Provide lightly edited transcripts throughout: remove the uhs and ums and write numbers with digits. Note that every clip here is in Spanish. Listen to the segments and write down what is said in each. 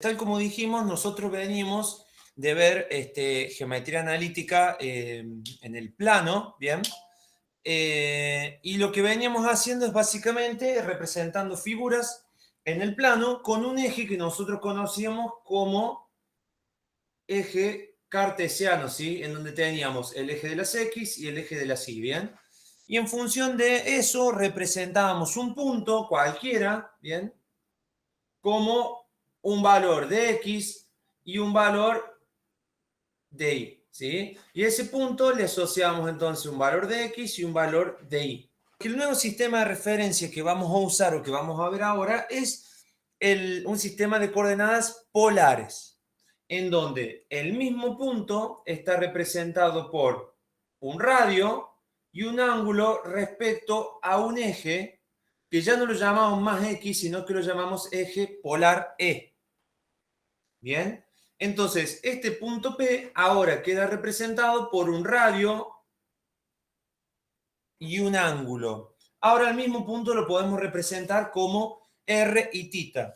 tal como dijimos, nosotros venimos de ver geometría analítica en el plano, ¿bien? Y lo que veníamos haciendo es básicamente representando figuras en el plano con un eje que nosotros conocíamos como eje cartesiano, ¿sí? En donde teníamos el eje de las X y el eje de las Y, ¿bien? Y en función de eso representábamos un punto cualquiera, ¿bien? Como un valor de X y un valor de Y, ¿sí? Y a ese punto le asociamos entonces un valor de X y un valor de Y. El nuevo sistema de referencia que vamos a usar o que vamos a ver ahora es un sistema de coordenadas polares, en donde el mismo punto está representado por un radio y un ángulo respecto a un eje que ya no lo llamamos más X, sino que lo llamamos eje polar E. ¿Bien? Entonces, este punto P ahora queda representado por un radio y un ángulo. Ahora el mismo punto lo podemos representar como R y θ.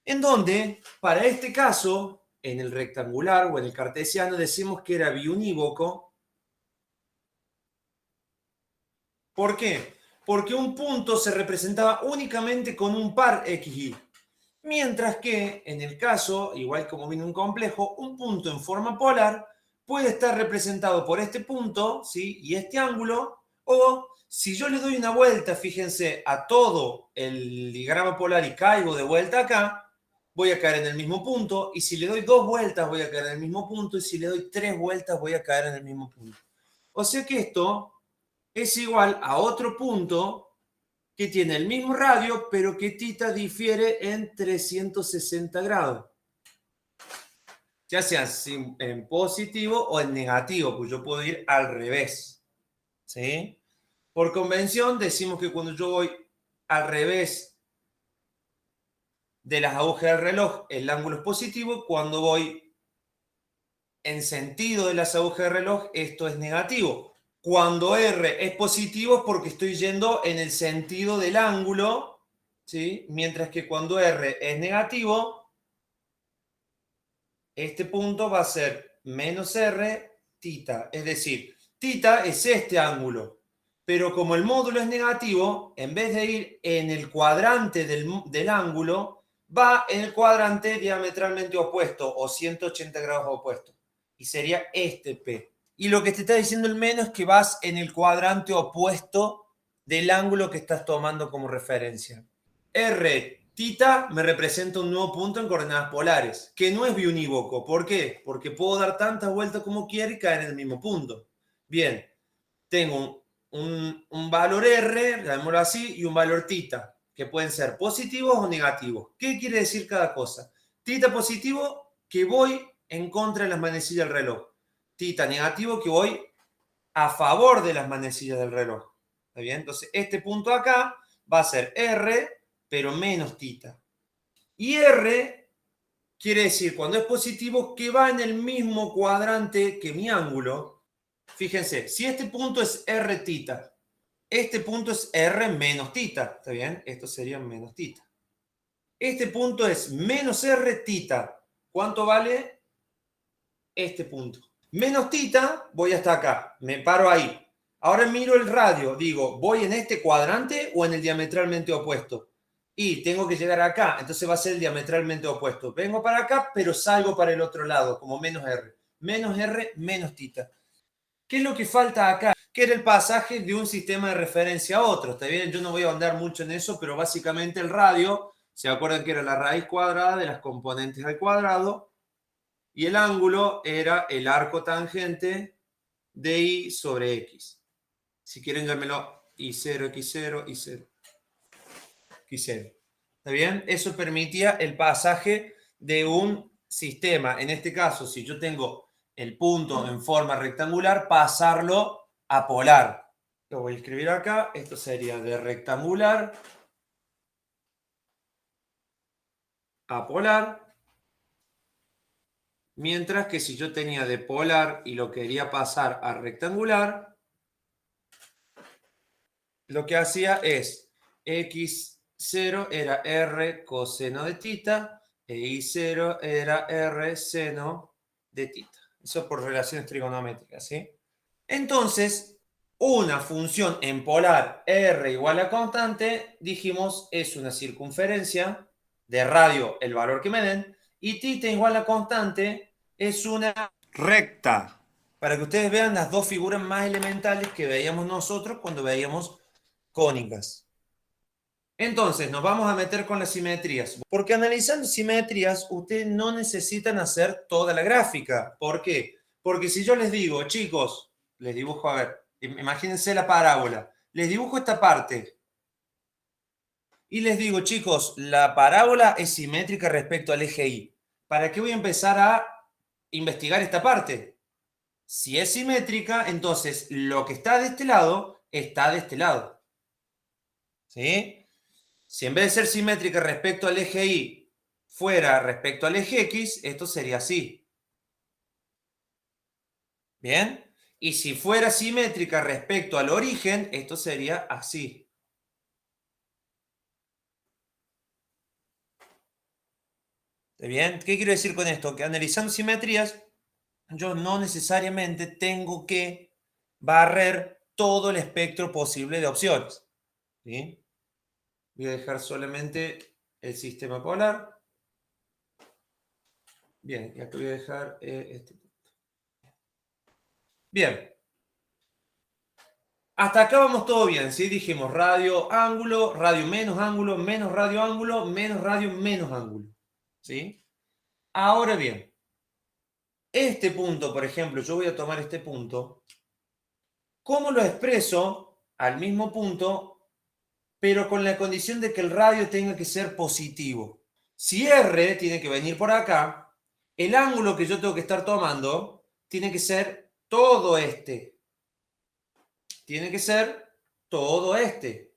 En donde, para este caso, en el rectangular o en el cartesiano, decimos que era biunívoco. ¿Por qué? Porque un punto se representaba únicamente con un par XY. Mientras que, en el caso, igual como viene un complejo, un punto en forma polar puede estar representado por este punto, ¿sí? Y este ángulo, o si yo le doy una vuelta, fíjense, a todo el diagrama polar y caigo de vuelta acá, voy a caer en el mismo punto, y si le doy 2 vueltas voy a caer en el mismo punto, y si le doy 3 vueltas voy a caer en el mismo punto. O sea que esto es igual a otro punto que tiene el mismo radio, pero que θ difiere en 360 grados. Ya sea en positivo o en negativo, pues yo puedo ir al revés. ¿Sí? Por convención decimos que cuando yo voy al revés de las agujas del reloj, el ángulo es positivo. Cuando voy en sentido de las agujas del reloj, esto es negativo. Cuando R es positivo es porque estoy yendo en el sentido del ángulo, ¿sí? Mientras que cuando R es negativo, este punto va a ser menos R θ. Es decir, θ es este ángulo. Pero como el módulo es negativo, en vez de ir en el cuadrante del ángulo, va en el cuadrante diametralmente opuesto o 180 grados opuesto. Y sería este P. Y lo que te está diciendo el menos es que vas en el cuadrante opuesto del ángulo que estás tomando como referencia. R θ me representa un nuevo punto en coordenadas polares, que no es biunívoco. ¿Por qué? Porque puedo dar tantas vueltas como quiera y caer en el mismo punto. Bien, tengo un valor R, llamémoslo así, y un valor θ, que pueden ser positivos o negativos. ¿Qué quiere decir cada cosa? Θ positivo, que voy en contra de las manecillas del reloj. Θ negativo, que voy a favor de las manecillas del reloj. ¿Está bien? Entonces, este punto acá va a ser R, pero menos θ. Y R quiere decir, cuando es positivo, que va en el mismo cuadrante que mi ángulo. Fíjense, si este punto es R θ, este punto es R menos θ, ¿está bien? Esto sería menos θ. Este punto es menos R θ. ¿Cuánto vale este punto? Menos θ, voy hasta acá, me paro ahí. Ahora miro el radio, digo, ¿voy en este cuadrante o en el diametralmente opuesto? Y tengo que llegar acá, entonces va a ser el diametralmente opuesto. Vengo para acá, pero salgo para el otro lado, como menos R. Menos R, menos θ. ¿Qué es lo que falta acá? Que era el pasaje de un sistema de referencia a otro. ¿Está bien? Yo no voy a ahondar mucho en eso, pero básicamente el radio, ¿se acuerdan que era la raíz cuadrada de las componentes al cuadrado? Y el ángulo era el arco tangente de y sobre x. Si quieren, llámelo y0, x0, y0, x0. ¿Está bien? Eso permitía el pasaje de un sistema. En este caso, si yo tengo el punto en forma rectangular, pasarlo a polar. Lo voy a escribir acá. Esto sería de rectangular a polar. Mientras que si yo tenía de polar y lo quería pasar a rectangular, lo que hacía es x0 era r coseno de θ E I0 era R seno de tita. Eso por relaciones trigonométricas, ¿sí? Entonces, una función en polar R igual a constante, dijimos, es una circunferencia de radio, el valor que me den, y tita igual a constante es una recta. Para que ustedes vean las dos figuras más elementales que veíamos nosotros cuando veíamos cónicas. Entonces, nos vamos a meter con las simetrías. Porque analizando simetrías, ustedes no necesitan hacer toda la gráfica. ¿Por qué? Porque si yo les digo, chicos, les dibujo, a ver, imagínense la parábola. Les dibujo esta parte. Y les digo, chicos, la parábola es simétrica respecto al eje Y. ¿Para qué voy a empezar a investigar esta parte? Si es simétrica, entonces lo que está de este lado, está de este lado. ¿Sí? Si en vez de ser simétrica respecto al eje Y fuera respecto al eje X, esto sería así. ¿Bien? Y si fuera simétrica respecto al origen, esto sería así. ¿Está bien? ¿Qué quiero decir con esto? Que analizando simetrías, yo no necesariamente tengo que barrer todo el espectro posible de opciones. ¿Sí? Voy a dejar solamente el sistema polar. Bien, y aquí voy a dejar este. Bien. Hasta acá vamos todo bien, ¿sí? Dijimos radio, ángulo, radio menos radio ángulo, menos ángulo, ¿sí? Ahora bien, este punto, por ejemplo, yo voy a tomar este punto, ¿cómo lo expreso al mismo punto, pero con la condición de que el radio tenga que ser positivo? Si R tiene que venir por acá, el ángulo que yo tengo que estar tomando tiene que ser todo este. Tiene que ser todo este.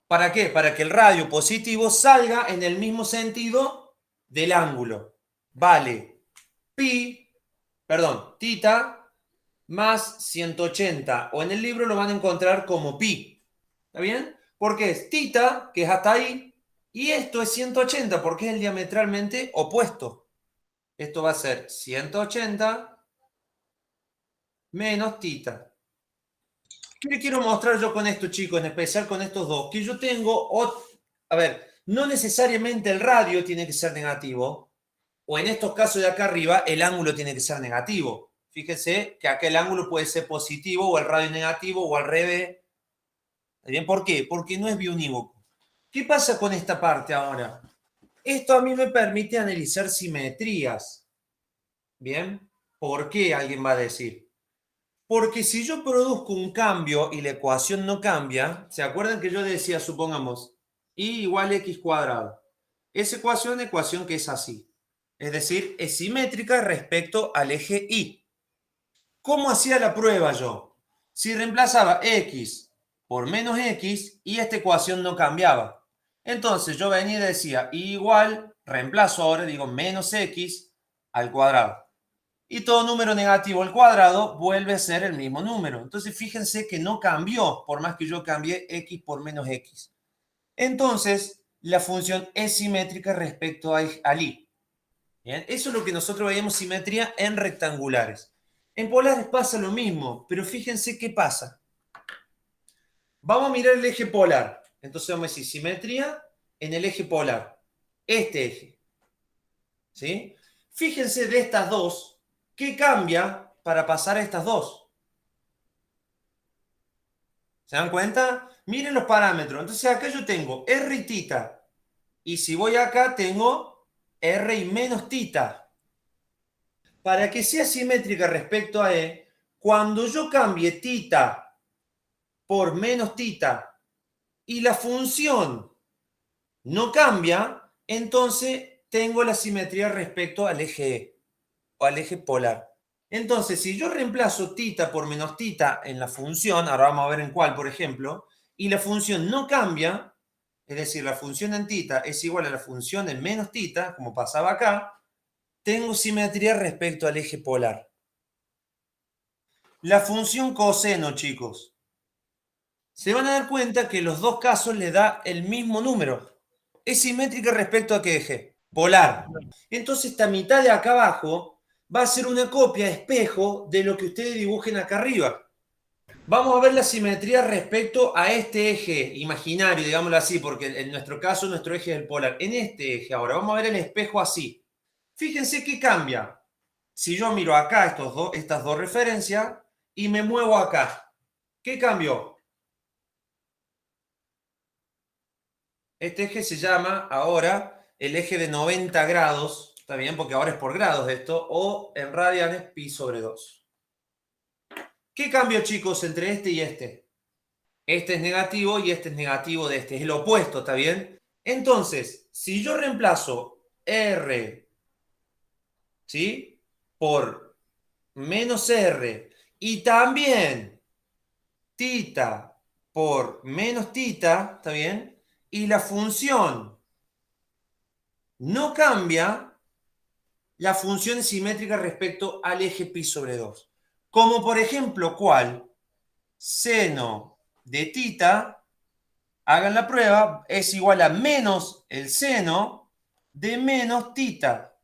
¿Para qué? Para que el radio positivo salga en el mismo sentido del ángulo. Vale tita más 180. O en el libro lo van a encontrar como pi. ¿Está bien? Porque es tita, que es hasta ahí, y esto es 180, porque es el diametralmente opuesto. Esto va a ser 180 menos tita. ¿Qué le quiero mostrar yo con esto, chicos? En especial con estos dos. Que yo tengo, a ver, no necesariamente el radio tiene que ser negativo, o en estos casos de acá arriba, el ángulo tiene que ser negativo. Fíjense que acá el ángulo puede ser positivo, o el radio negativo, o al revés. ¿Bien? ¿Por qué? Porque no es biunívoco. ¿Qué pasa con esta parte ahora? Esto a mí me permite analizar simetrías. ¿Bien? ¿Por qué? Alguien va a decir. Porque si yo produzco un cambio y la ecuación no cambia, ¿se acuerdan que yo decía, supongamos, y igual a x cuadrado? Esa ecuación que es así. Es decir, es simétrica respecto al eje Y. ¿Cómo hacía la prueba yo? Si reemplazaba x por menos x y esta ecuación no cambiaba. Entonces yo venía y decía, igual, reemplazo ahora, digo menos x al cuadrado. Y todo número negativo al cuadrado vuelve a ser el mismo número. Entonces fíjense que no cambió por más que yo cambié x por menos x. Entonces la función es simétrica respecto al y. ¿Bien? Eso es lo que nosotros veíamos simetría en rectangulares. En polares pasa lo mismo, pero fíjense qué pasa. Vamos a mirar el eje polar. Entonces vamos a decir simetría en el eje polar. Este eje. ¿Sí? Fíjense de estas dos, ¿qué cambia para pasar a estas dos? ¿Se dan cuenta? Miren los parámetros. Entonces acá yo tengo R y tita. Y si voy acá tengo R y menos tita. Para que sea simétrica respecto a E, cuando yo cambie tita por menos tita y la función no cambia, entonces tengo la simetría respecto al eje E o al eje polar. Entonces, si yo reemplazo tita por menos tita en la función, ahora vamos a ver en cuál, por ejemplo, y la función no cambia, es decir, la función en tita es igual a la función en menos tita, como pasaba acá, tengo simetría respecto al eje polar. La función coseno, chicos. Se van a dar cuenta que en los dos casos le da el mismo número. es simétrica respecto a qué eje? Polar. Entonces esta mitad de acá abajo va a ser una copia espejo de lo que ustedes dibujen acá arriba. Vamos a ver la simetría respecto a este eje imaginario, digámoslo así, porque en nuestro caso nuestro eje es el polar. En este eje ahora, vamos a ver el espejo así. Fíjense qué cambia. Si yo miro acá estas dos referencias y me muevo acá, ¿qué cambió? Este eje se llama ahora el eje de 90 grados, ¿está bien? Porque ahora es por grados esto, o en radianes pi sobre 2. ¿Qué cambio, chicos, entre este y este? Este es negativo y este es negativo de este, es el opuesto, ¿está bien? Entonces, si yo reemplazo R, ¿sí? Por menos R y también tita por menos tita, ¿está bien? Y la función no cambia, la función es simétrica respecto al eje pi sobre 2. Como por ejemplo, ¿cuál? Seno de tita, hagan la prueba, es igual a menos el seno de menos tita.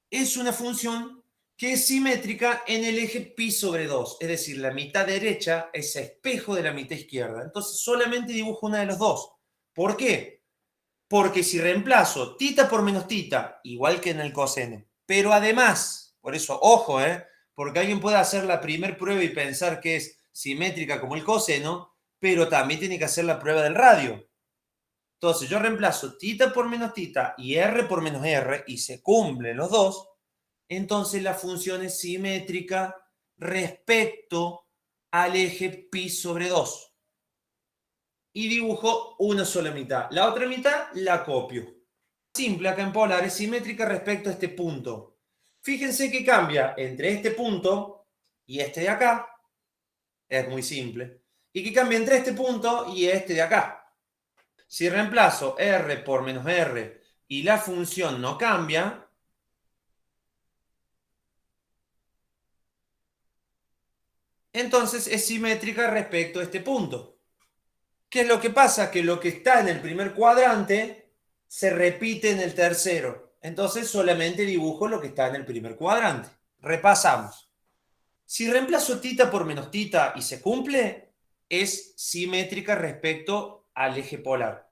Es una función que es simétrica en el eje pi sobre 2, es decir, la mitad derecha es espejo de la mitad izquierda. Entonces solamente dibujo una de los dos. ¿Por qué? Porque si reemplazo tita por menos tita, igual que en el coseno, pero además, por eso, ojo, porque alguien puede hacer la primer prueba y pensar que es simétrica como el coseno, pero también tiene que hacer la prueba del radio. Entonces yo reemplazo tita por menos tita y r por menos r y se cumplen los dos, entonces la función es simétrica respecto al eje pi sobre 2. Y dibujo una sola mitad. La otra mitad la copio. Simple acá en polar es simétrica respecto a este punto. Fíjense que cambia entre este punto y este de acá. Es muy simple. Y que cambia entre este punto y este de acá. Si reemplazo r por menos r y la función no cambia, entonces es simétrica respecto a este punto. ¿Qué es lo que pasa? Que lo que está en el primer cuadrante se repite en el tercero. Entonces solamente dibujo lo que está en el primer cuadrante. Repasamos. Si reemplazo tita por menos tita y se cumple, es simétrica respecto al eje polar.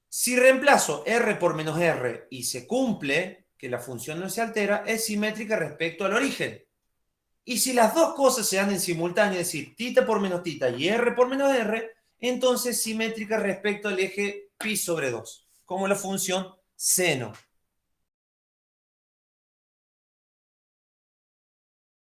Si reemplazo r por menos r y se cumple, que la función no se altera, es simétrica respecto al origen. Y si las dos cosas se dan en simultáneo, es decir, tita por menos tita y r por menos r, entonces simétrica respecto al eje pi sobre 2, como la función seno.